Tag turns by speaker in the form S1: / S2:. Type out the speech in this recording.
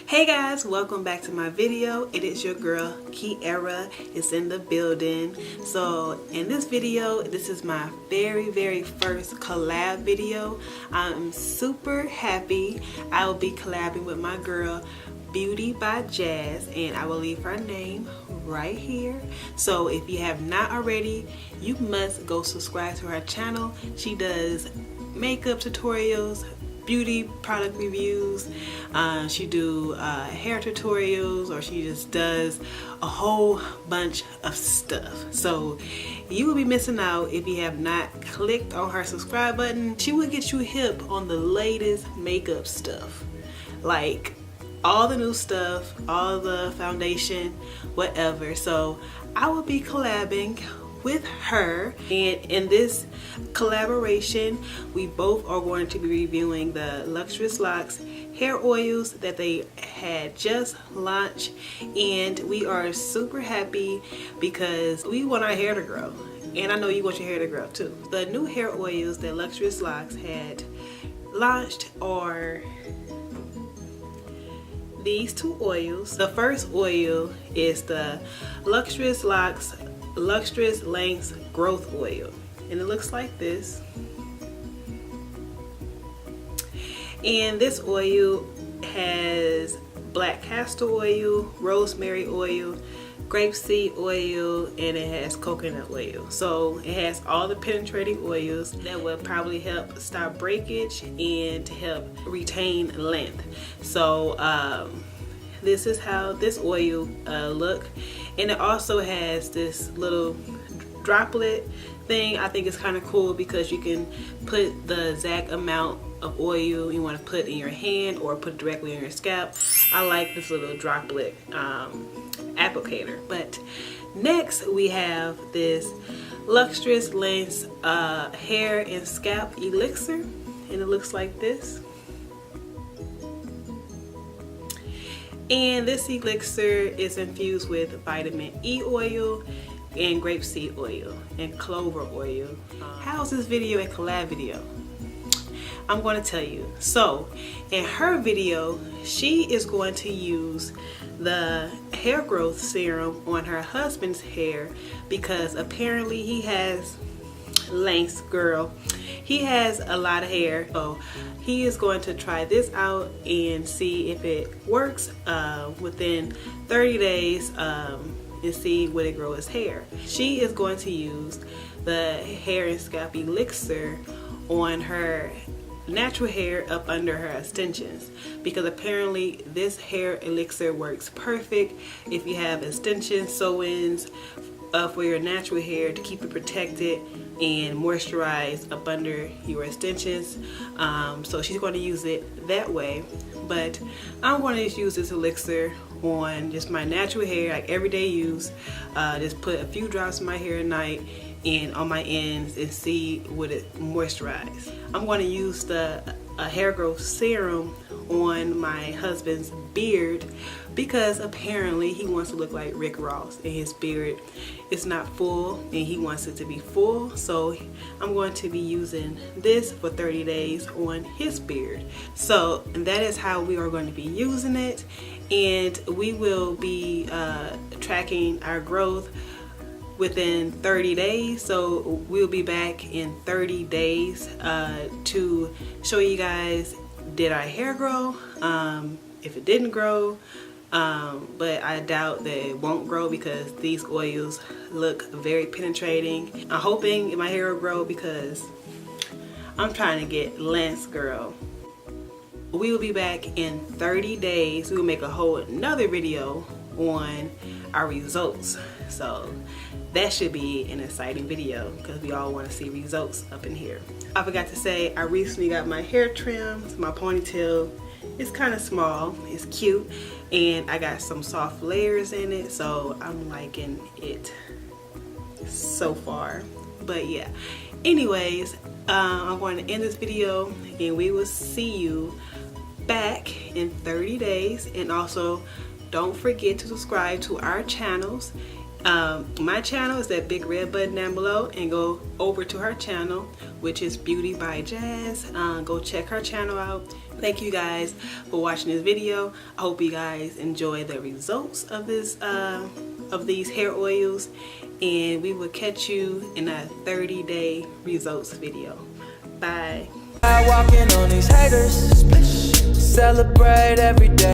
S1: Hey guys, welcome back to my video. It is your girl Kiera is in the building. So in this video, this is my very first collab video. I'm super happy. I will be collabing with my girl Beauty By Jaz, and I will leave her name right here. So if you have not already, you must go subscribe to her channel. She does makeup tutorials, beauty product reviews, she do hair tutorials, or she just does a whole bunch of stuff. So you will be missing out if you have not clicked on her subscribe button. She will get you hip on the latest makeup stuff, like all the new stuff, all the foundation, whatever. So I will be collabing with her, and in this collaboration we both are going to be reviewing the Lustrous Locks hair oils that they had just launched, and we are super happy because we want our hair to grow, and I know you want your hair to grow too. The new hair oils that Lustrous Locks had launched are these two oils. The first oil is the Lustrous Locks Lustrous Locks Growth Oil, and it looks like this. And this oil has black castor oil, rosemary oil, grape seed oil, and it has coconut oil. So it has all the penetrating oils that will probably help stop breakage and to help retain length. So this is how this oil look, and it also has this little droplet thing. I think it's kind of cool because you can put the exact amount of oil you want to put in your hand or put it directly on your scalp. I like this little droplet applicator. But next we have this Lustrous Locks Hair and Scalp Elixir, and it looks like this. And this elixir is infused with vitamin E oil and grape seed oil and clover oil. How's this video a collab video? I'm going to tell you. So in her video, she is going to use the hair growth serum on her husband's hair because apparently he has lengths, girl. He has a lot of hair, so he is going to try this out and see if it works within 30 days and see would it grow his hair. She is going to use the hair and scalp elixir on her natural hair up under her extensions because apparently this hair elixir works perfect if you have extensions, sew-ins for your natural hair to keep it protected and moisturized up under your extensions. So she's going to use it that way, but I'm going to just use this elixir on just my natural hair, like everyday use. Just put a few drops in my hair at night and on my ends and see would it moisturize. I'm going to use the hair growth serum on my husband's beard because apparently he wants to look like Rick Ross and his beard is not full and he wants it to be full. So I'm going to be using this for 30 days on his beard. So that is how we are going to be using it, and we will be tracking our growth within 30 days. So we'll be back in 30 days to show you guys did our hair grow, if it didn't grow, but I doubt that it won't grow because these oils look very penetrating. I'm hoping my hair will grow because I'm trying to get lengths, girl. We will be back in 30 days. We will make a whole another video on our results. So that should be an exciting video because we all want to see results up in here. I forgot to say, I recently got my hair trimmed. My ponytail is kind of small, it's cute, and I got some soft layers in it, so I'm liking it so far. But yeah, anyways, I'm going to end this video and we will see you back in 30 days. And also don't forget to subscribe to our channels My channel is that big red button down below, and go over to her channel, which is Beauty By Jaz. Go check her channel out. Thank you guys for watching this video. I hope you guys enjoy the results of this of these hair oils, and we will catch you in a 30-day results video. Bye.
S2: Walking on these haters, celebrate every day.